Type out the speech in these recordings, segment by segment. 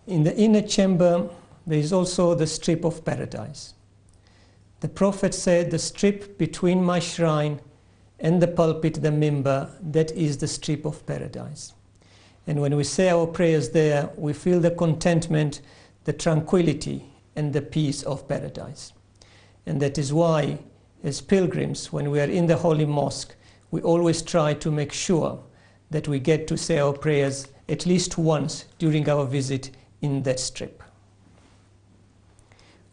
In the inner chamber, there is also the strip of paradise. The Prophet said, the strip between my shrine and the pulpit, the mimbar, that is the strip of paradise. And when we say our prayers there, we feel the contentment, the tranquility, and the peace of paradise. And that is why, as pilgrims, when we are in the Holy Mosque, we always try to make sure that we get to say our prayers at least once during our visit in that strip.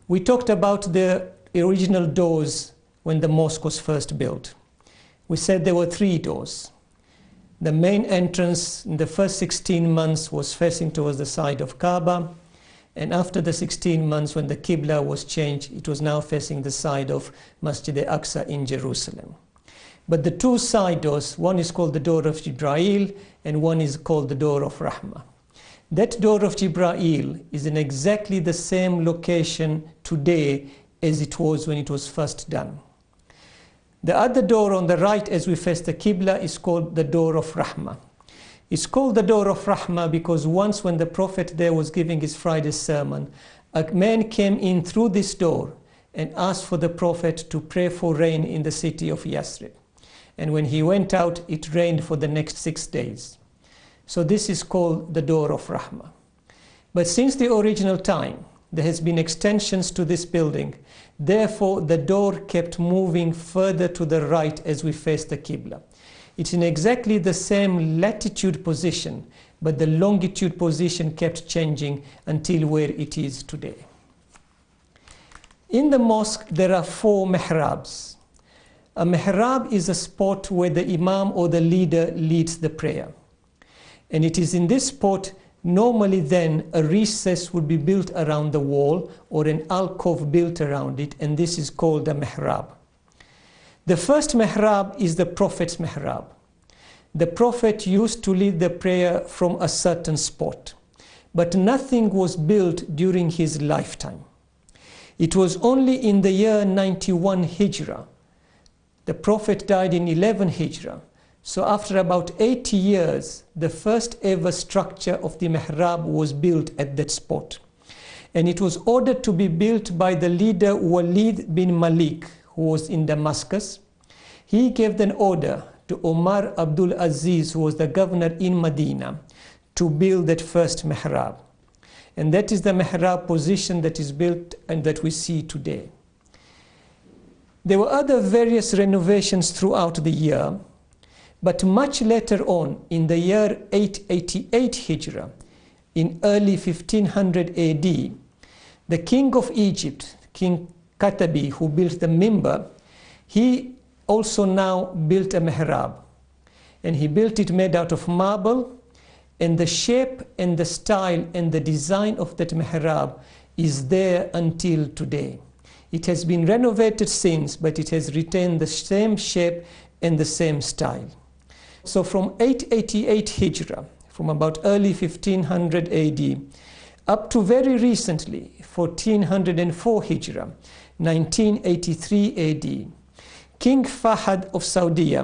We talked about the original doors when the mosque was first built. We said there were 3 doors. The main entrance in the first 16 months was facing towards the side of Kaaba, and after the 16 months when the Qibla was changed, it was now facing the side of Masjid al-Aqsa in Jerusalem. But the 2 side doors, one is called the door of Jibreel and one is called the door of Rahmah. That door of Jibreel is in exactly the same location today as it was when it was first done. The other door on the right as we face the Qibla is called the door of Rahmah. It's called the door of Rahmah because once when the Prophet there was giving his Friday sermon, a man came in through this door and asked for the Prophet to pray for rain in the city of Yathrib. And when he went out, it rained for the next 6 days. So this is called the door of Rahmah. But since the original time, there has been extensions to this building. Therefore, the door kept moving further to the right as we face the Qibla. It's in exactly the same latitude position, but the longitude position kept changing until where it is today. In the mosque, there are 4 mihrabs. A mihrab is a spot where the imam or the leader leads the prayer. And it is in this spot, normally then, a recess would be built around the wall or an alcove built around it, and this is called a mihrab. The first mihrab is the Prophet's mihrab. The Prophet used to lead the prayer from a certain spot, but nothing was built during his lifetime. It was only in the year 91 Hijrah. The Prophet died in 11 Hijrah. So after about 80 years, the first ever structure of the mihrab was built at that spot. And it was ordered to be built by the leader Walid bin Malik, who was in Damascus. He gave an order to Omar Abdul Aziz, who was the governor in Medina, to build that first mihrab. And that is the mihrab position that is built and that we see today. There were other various renovations throughout the year. But much later on, in the year 888 Hijrah, in early 1500 AD, the king of Egypt, King Katabi, who built the mimbar, he also now built a mihrab. And he built it made out of marble, and the shape and the style and the design of that mihrab is there until today. It has been renovated since, but it has retained the same shape and the same style. So from 888 Hijrah, from about early 1500 AD, up to very recently, 1404 Hijrah, 1983 AD, King Fahd of Saudi,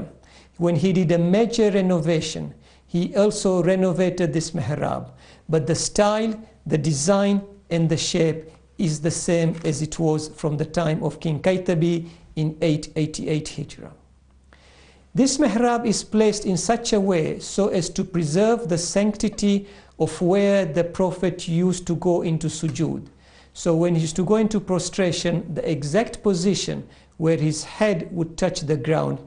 when he did a major renovation, he also renovated this mihrab. But the style, the design, and the shape is the same as it was from the time of King Katabi in 888 Hijrah. This mihrab is placed in such a way so as to preserve the sanctity of where the Prophet used to go into sujood. So when he used to go into prostration, the exact position where his head would touch the ground,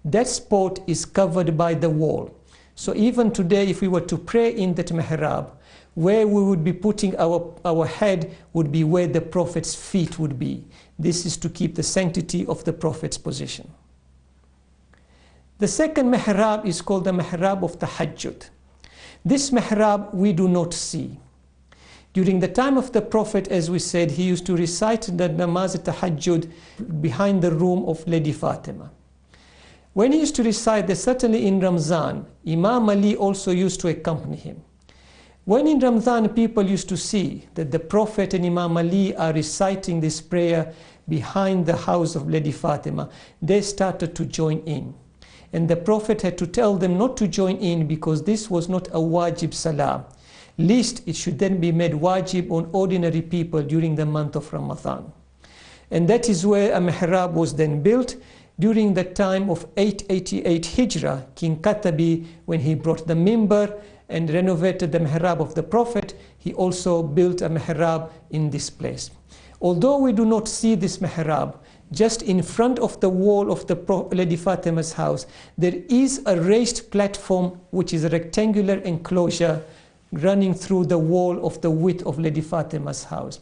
that spot is covered by the wall. So even today, if we were to pray in that mihrab, where we would be putting our head would be where the Prophet's feet would be. This is to keep the sanctity of the Prophet's position. The second mihrab is called the mihrab of tahajjud. This mihrab we do not see. During the time of the Prophet, as we said, he used to recite the namaz tahajjud behind the room of Lady Fatima. When he used to recite this, certainly in Ramzan, Imam Ali also used to accompany him. When in Ramzan people used to see that the Prophet and Imam Ali are reciting this prayer behind the house of Lady Fatima, they started to join in. and the Prophet had to tell them not to join in because this was not a wajib salah, lest it should then be made wajib on ordinary people during the month of Ramadan. And that is where a mihrab was then built during the time of 888 Hijrah, King Katabi, when he brought the mimbar and renovated the mihrab of the Prophet, he also built a mihrab in this place. Although we do not see this mihrab, just in front of the wall of the Lady Fatima's house, there is a raised platform which is a rectangular enclosure running through the wall of the width of Lady Fatima's house.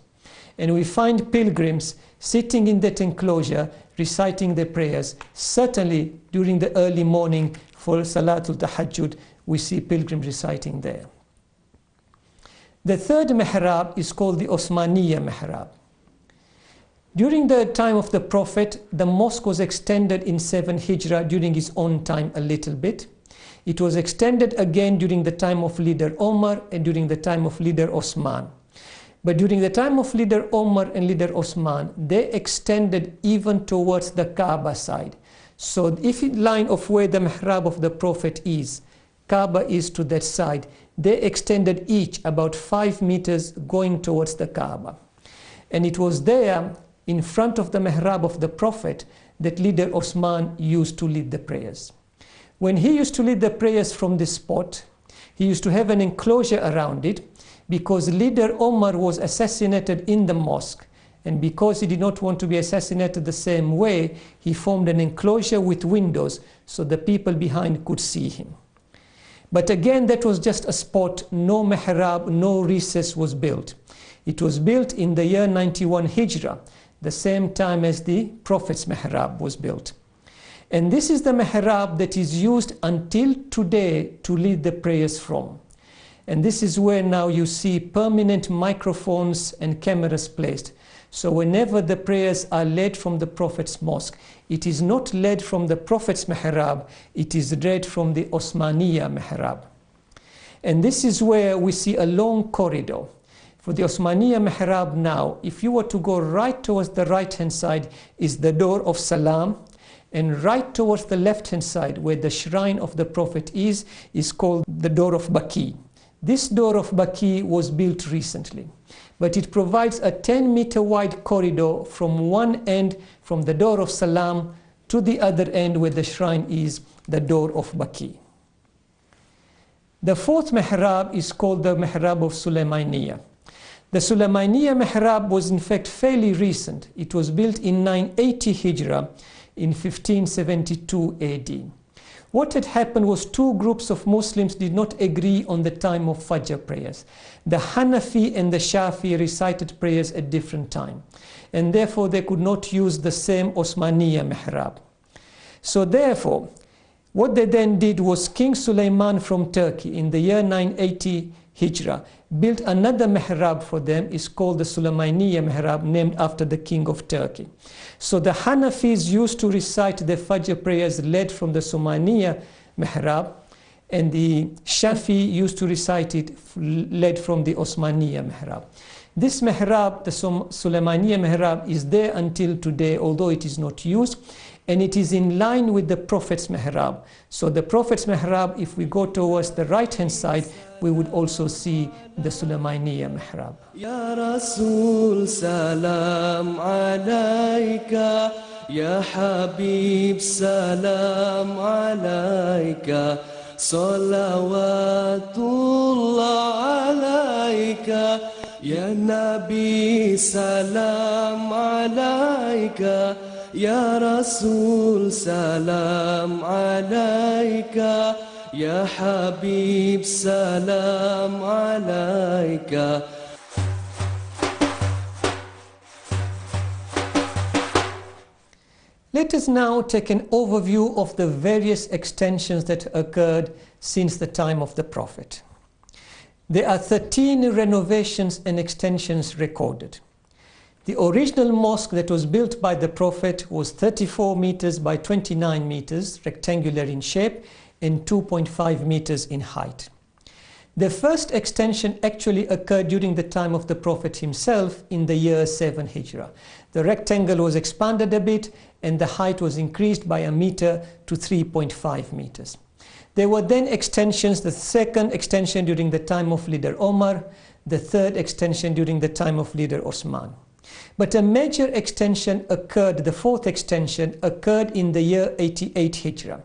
And we find pilgrims sitting in that enclosure reciting their prayers. Certainly during the early morning for Salatul Tahajjud, we see pilgrims reciting there. The third mihrab is called the Osmaniya mihrab. During the time of the Prophet, the mosque was extended in 7 Hijrah during his own time a little bit. It was extended again during the time of leader Omar and during the time of leader Osman. But during the time of leader Omar and leader Osman, they extended even towards the Kaaba side. So if in line of where the mihrab of the Prophet is, Kaaba is to that side, they extended each about 5 meters going towards the Kaaba. And it was there in front of the mihrab of the Prophet that leader Osman used to lead the prayers. When he used to lead the prayers from this spot, he used to have an enclosure around it because leader Omar was assassinated in the mosque. And because he did not want to be assassinated the same way, he formed an enclosure with windows so the people behind could see him. But again, that was just a spot, no mihrab, no recess was built. It was built in the year 91 Hijrah, the same time as the Prophet's mihrab was built. And this is the mihrab that is used until today to lead the prayers from. And this is where now you see permanent microphones and cameras placed. So whenever the prayers are led from the Prophet's mosque, it is not led from the Prophet's mihrab, it is led from the Osmaniya mihrab. And this is where we see a long corridor. For the Osmaniya mihrab now, if you were to go right towards the right-hand side is the door of Salam, and right towards the left-hand side where the shrine of the Prophet is called the door of Baqi. This door of Baqi was built recently, but it provides a 10-meter wide corridor from one end, from the door of Salam, to the other end where the shrine is, the door of Baqi. The fourth mihrab is called the mihrab of Sulaimaniyah. The Sulaimaniyah mihrab was in fact fairly recent. It was built in 980 Hijrah in 1572 AD. What had happened was two groups of Muslims did not agree on the time of Fajr prayers. The Hanafi and the Shafi recited prayers at different time, and therefore they could not use the same Osmaniya mihrab. So therefore, what they then did was King Suleiman from Turkey in the year 980 Hijrah built another mihrab for them. It's called the Sulaimaniyah mihrab, named after the king of Turkey. So the Hanafis used to recite their Fajr prayers led from the Sulaimaniyah mihrab, and the Shafi used to recite it led from the Osmaniya mihrab. This mihrab, the Sulaimaniyah mihrab, is there until today, although it is not used, and it is in line with the Prophet's mihrab. So the Prophet's mihrab, if we go towards the right-hand side, we would also see the Sulaimaniyah mihrab. Ya Rasul, salam alayka. Ya Habib, salam alayka. Salawatullah alayka. Ya Nabi, salam alayka. Ya Rasul, salam alayka. Ya Habib, salam alayka. Let us now take an overview of the various extensions that occurred since the time of the Prophet. There are 13 renovations and extensions recorded. The original mosque that was built by the Prophet was 34 meters by 29 meters, rectangular in shape, and 2.5 meters in height. The first extension actually occurred during the time of the Prophet himself in the year 7 Hijrah. The rectangle was expanded a bit and the height was increased by a meter to 3.5 meters. There were then extensions, the second extension during the time of leader Omar, the third extension during the time of leader Osman. But a major extension occurred, the fourth extension occurred in the year 88 Hijrah.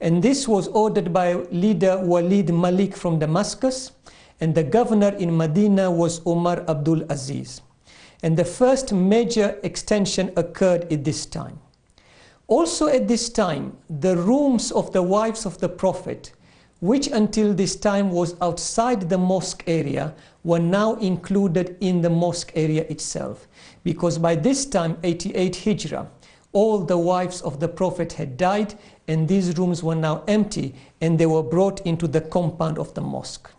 And this was ordered by leader Walid Malik from Damascus, and the governor in Medina was Umar Abdul Aziz. And the first major extension occurred at this time. Also at this time, the rooms of the wives of the Prophet, which until this time was outside the mosque area, were now included in the mosque area itself. Because by this time, 88 Hijrah, all the wives of the Prophet had died, and these rooms were now empty, and they were brought into the compound of the mosque.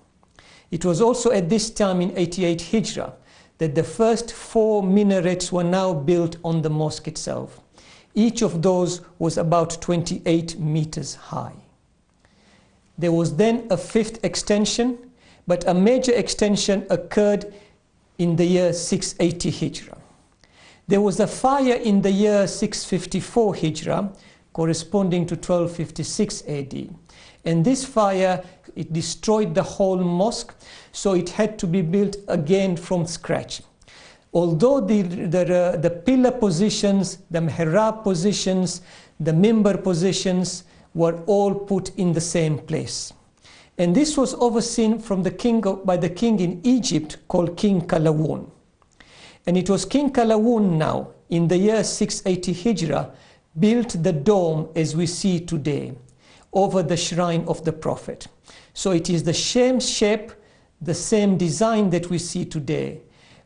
It was also at this time in 88 Hijrah that the first 4 minarets were now built on the mosque itself. Each of those was about 28 meters high. There was then a fifth extension, but a major extension occurred in the year 680 Hijrah. There was a fire in the year 654 Hijrah, corresponding to 1256 AD. And this fire, it destroyed the whole mosque, so it had to be built again from scratch. Although the pillar positions, the mihrab positions, the mimbar positions were all put in the same place. And this was overseen from by the king in Egypt called King Kalawun. And it was King Kalawun now, in the year 680 Hijrah, built the dome as we see today over the shrine of the Prophet. So it is the same shape, the same design that we see today.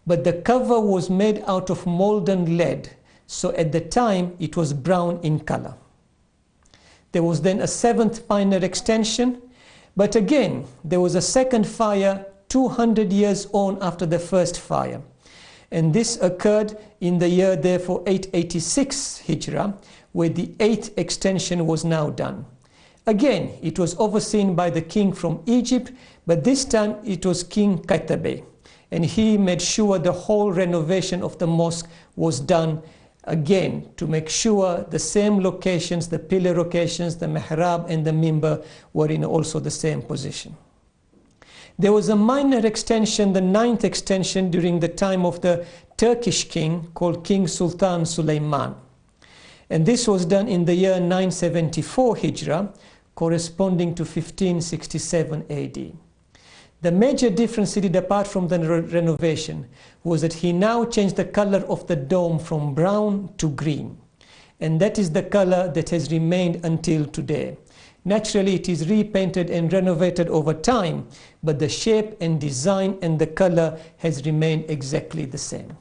But the cover was made out of molten lead, so at the time it was brown in color. There was then a seventh minor extension, but again there was a second fire 200 years on after the first fire. And this occurred in the year therefore 886 Hijrah, where the 8th extension was now done. Again, it was overseen by the king from Egypt, but this time it was King Qaitabe. And he made sure the whole renovation of the mosque was done again to make sure the same locations, the pillar locations, the mihrab and the mimbar were in also the same position. There was a minor extension, the 9th extension, during the time of the Turkish king called King Sultan Suleiman. And this was done in the year 974 Hijrah, corresponding to 1567 AD. The major difference he did apart from the renovation was that he now changed the color of the dome from brown to green. And that is the color that has remained until today. Naturally, it is repainted and renovated over time, but the shape and design and the color has remained exactly the same.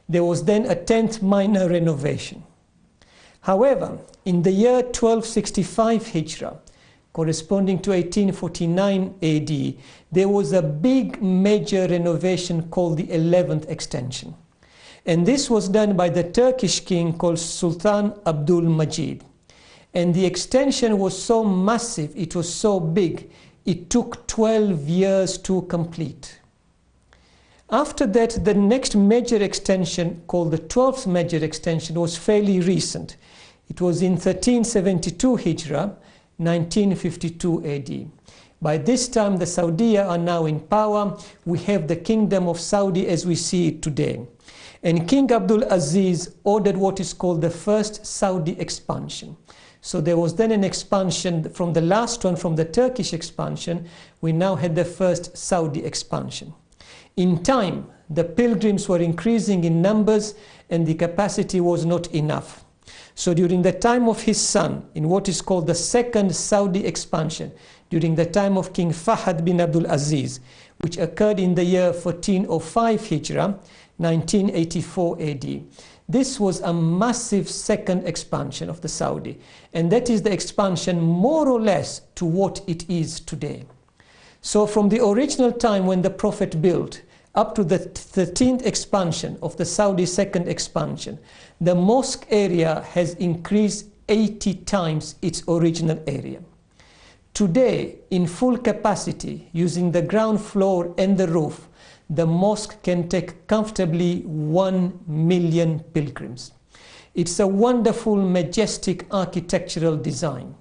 There was then a 10th minor renovation. However, in the year 1265 Hijrah, corresponding to 1849 AD, there was a big major renovation called the 11th extension. And this was done by the Turkish king called Sultan Abdul Majid. And the extension was so massive, it was so big, it took 12 years to complete. After that, the next major extension, called the 12th major extension, was fairly recent. It was in 1372 Hijrah, 1952 AD. By this time, the Saudi are now in power. We have the Kingdom of Saudi as we see it today. And King Abdul Aziz ordered what is called the first Saudi expansion. So there was then an expansion from the last one, from the Turkish expansion. We now had the first Saudi expansion. In time, the pilgrims were increasing in numbers and the capacity was not enough. So during the time of his son, in what is called the second Saudi expansion, during the time of King Fahd bin Abdul Aziz, which occurred in the year 1405 Hijrah, 1984 AD. This was a massive second expansion of the Saudi, and that is the expansion more or less to what it is today. So from the original time when the Prophet built up to the 13th expansion of the Saudi second expansion, the mosque area has increased 80 times its original area. Today, in full capacity, using the ground floor and the roof, the mosque can take comfortably 1 million pilgrims. It's a wonderful, majestic architectural design.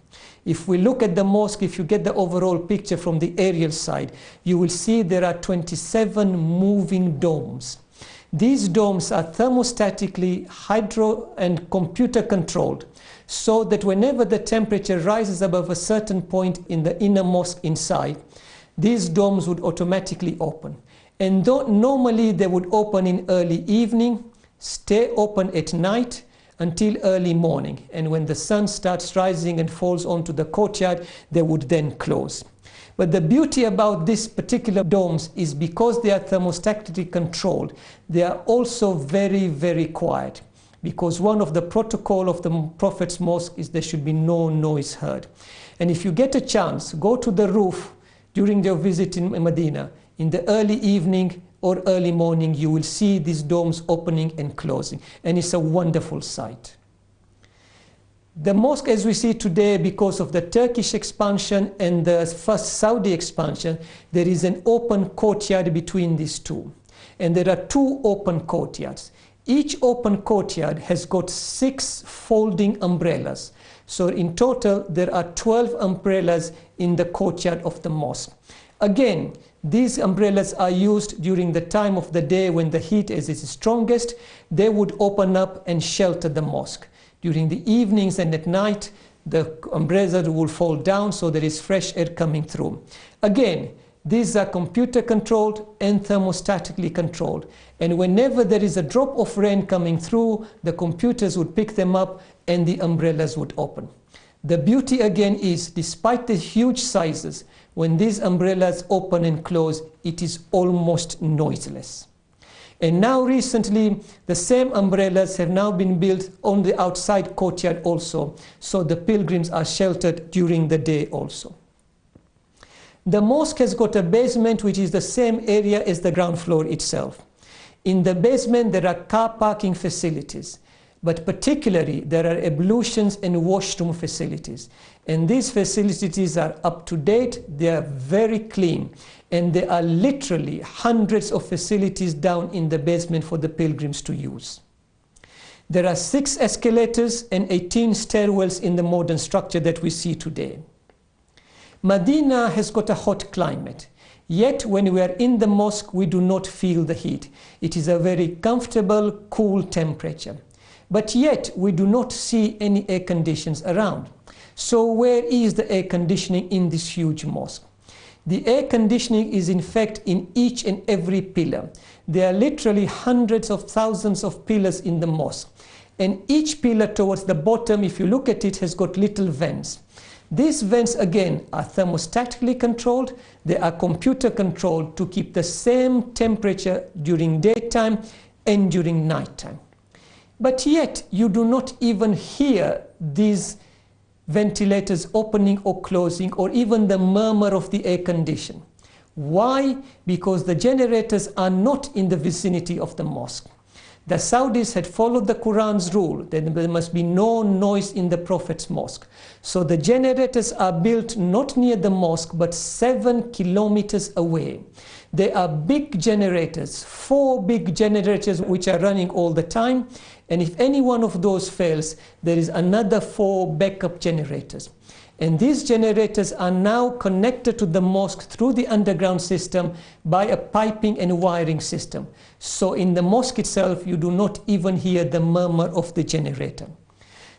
If we look at the mosque, if you get the overall picture from the aerial side, you will see there are 27 moving domes. These domes are thermostatically, hydro and computer controlled, so that whenever the temperature rises above a certain point in the inner mosque inside, these domes would automatically open. And though normally they would open in early evening, stay open at night until early morning. And when the sun starts rising and falls onto the courtyard, they would then close. But the beauty about these particular domes is because they are thermostatically controlled, they are also very, very quiet. Because one of the protocol of the Prophet's mosque is there should be no noise heard. And if you get a chance, go to the roof during your visit in Medina. In the early evening or early morning, you will see these domes opening and closing. And it's a wonderful sight. The mosque as we see today, because of the Turkish expansion and the first Saudi expansion, there is an open courtyard between these two. And there are 2 open courtyards. Each open courtyard has got 6 folding umbrellas. So in total, there are 12 umbrellas in the courtyard of the mosque. Again, these umbrellas are used during the time of the day when the heat is strongest. They would open up and shelter the mosque. During the evenings and at night, the umbrella will fall down so there is fresh air coming through. Again, these are computer controlled and thermostatically controlled. And whenever there is a drop of rain coming through, the computers would pick them up and the umbrellas would open. The beauty again is, despite the huge sizes, when these umbrellas open and close, it is almost noiseless. And now recently, the same umbrellas have now been built on the outside courtyard also, so the pilgrims are sheltered during the day also. The mosque has got a basement which is the same area as the ground floor itself. In the basement there are car parking facilities, but particularly there are ablutions and washroom facilities. And these facilities are up to date, they are very clean, and there are literally hundreds of facilities down in the basement for the pilgrims to use. There are 6 escalators and 18 stairwells in the modern structure that we see today. Medina has got a hot climate, yet when we are in the mosque we do not feel the heat. It is a very comfortable, cool temperature. But yet we do not see any air conditions around. So where is the air conditioning in this huge mosque? The air conditioning is in fact in each and every pillar. There are literally hundreds of thousands of pillars in the mosque. And each pillar towards the bottom, if you look at it, has got little vents. These vents again are thermostatically controlled. They are computer controlled to keep the same temperature during daytime and during nighttime. But yet you do not even hear these ventilators opening or closing, or even the murmur of the air condition. Why? Because the generators are not in the vicinity of the mosque. The Saudis had followed the Quran's rule that there must be no noise in the Prophet's mosque. So the generators are built not near the mosque but 7 kilometers away. They are big generators, 4 big generators which are running all the time. And if any one of those fails, there is another 4 backup generators. And these generators are now connected to the mosque through the underground system by a piping and wiring system. So in the mosque itself, you do not even hear the murmur of the generator.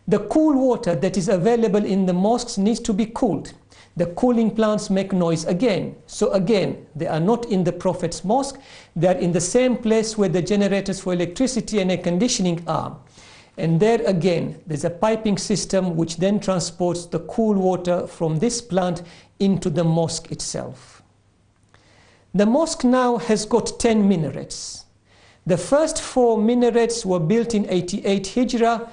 The cool water that is available in the mosques needs to be cooled. The cooling plants make noise again. So again, they are not in the Prophet's mosque. They are in the same place where the generators for electricity and air conditioning are. And there again, there's a piping system which then transports the cool water from this plant into the mosque itself. The mosque now has got 10 minarets. The first 4 minarets were built in 88 Hijrah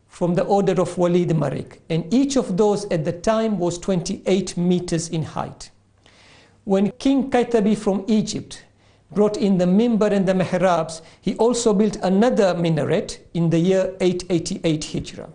from the order of Walid Marik, and each of those at the time was 28 meters in height. When King Qaitabi from Egypt brought in the mimbar and the mihrabs, he also built another minaret in the year 888 Hijrah.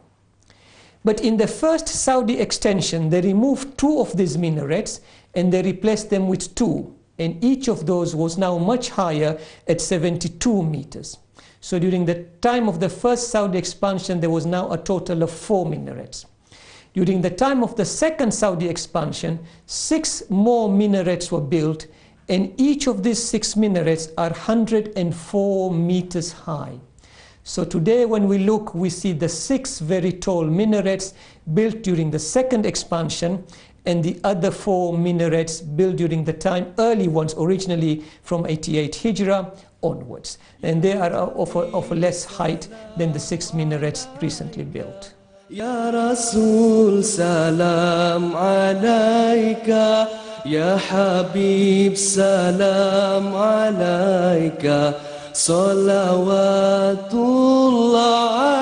But in the first Saudi extension, they removed 2 of these minarets and they replaced them with 2. And each of those was now much higher at 72 meters. So during the time of the first Saudi expansion, there was now a total of 4 minarets. During the time of the second Saudi expansion, 6 more minarets were built, and each of these 6 minarets are 104 meters high. So today when we look, we see the 6 very tall minarets built during the second expansion, and the other 4 minarets built during the time, early ones originally from 88 Hijrah onwards. And they are of a less height than the 6 minarets recently built. Ya Rasul salam alayka, Ya Habib salam alayka, salawatullah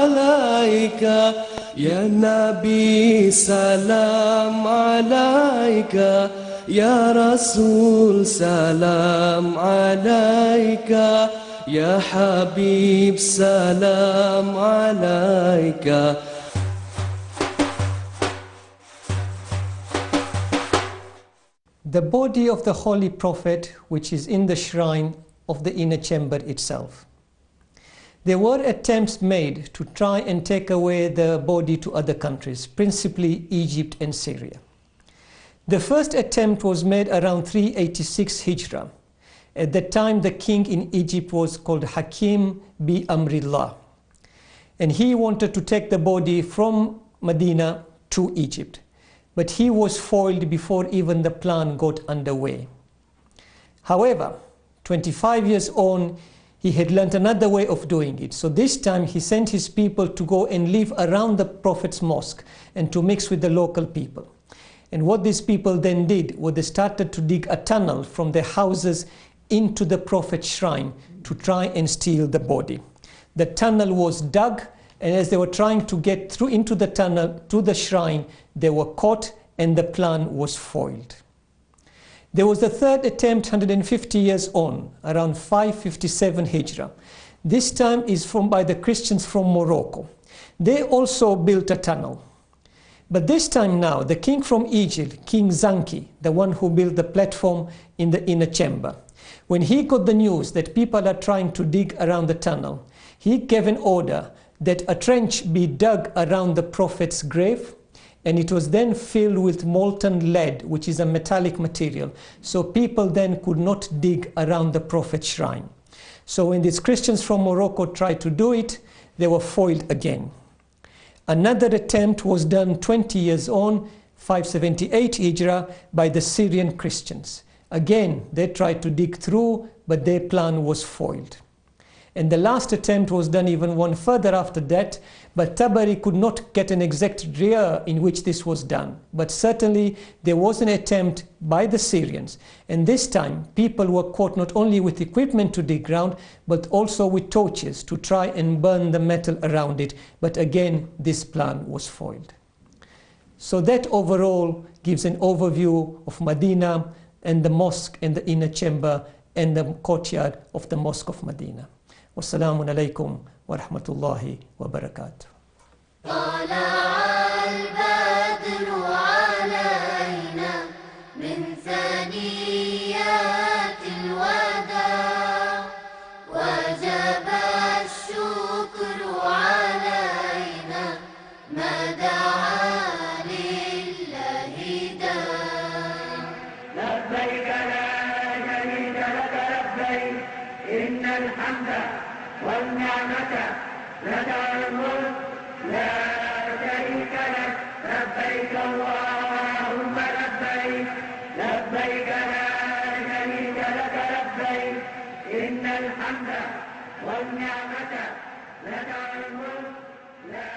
alayka, Ya Nabi salam alayka, Ya Rasul salam alayka, Ya Habib salam alayka. The body of the Holy Prophet, which is in the shrine of the inner chamber itself. There were attempts made to try and take away the body to other countries, principally Egypt and Syria. The first attempt was made around 386 Hijrah. At that time, the king in Egypt was called Hakim bi Amrillah. And he wanted to take the body from Medina to Egypt. But he was foiled before even the plan got underway. However, 25 years on, he had learnt another way of doing it. So this time he sent his people to go and live around the Prophet's mosque and to mix with the local people. And what these people then did was they started to dig a tunnel from their houses into the Prophet's shrine to try and steal the body. The tunnel was dug, and as they were trying to get through into the tunnel to the shrine, they were caught and the plan was foiled. There was the third attempt 150 years on, around 557 Hijrah. This time is by the Christians from Morocco. They also built a tunnel. But this time now, the king from Egypt, King Zanki, the one who built the platform in the inner chamber, when he got the news that people are trying to dig around the tunnel, he gave an order that a trench be dug around the Prophet's grave, and it was then filled with molten lead, which is a metallic material, so people then could not dig around the Prophet's shrine. So when these Christians from Morocco tried to do it, they were foiled again. Another attempt was done 20 years on, 578 Hijrah, by the Syrian Christians. Again, they tried to dig through, but their plan was foiled. And the last attempt was done even one further after that, but Tabari could not get an exact year in which this was done. But certainly there was an attempt by the Syrians, and this time people were caught not only with equipment to dig ground, but also with torches to try and burn the metal around it. But again, this plan was foiled. So that overall gives an overview of Medina and the mosque and the inner chamber and the courtyard of the Mosque of Medina. والسلام عليكم ورحمة الله وبركاته. طلع البدر علينا من ثنيات الوداع وجب الشكر علينا ما دعا لله داع. لبيك لا شريك لك لبيك إن الحمد والنعمة لك الملك لا شريك لك لبيك اللهم لبيك لبيك لا شريك لك لبيك إن الحمد والنعمة لك الملك لا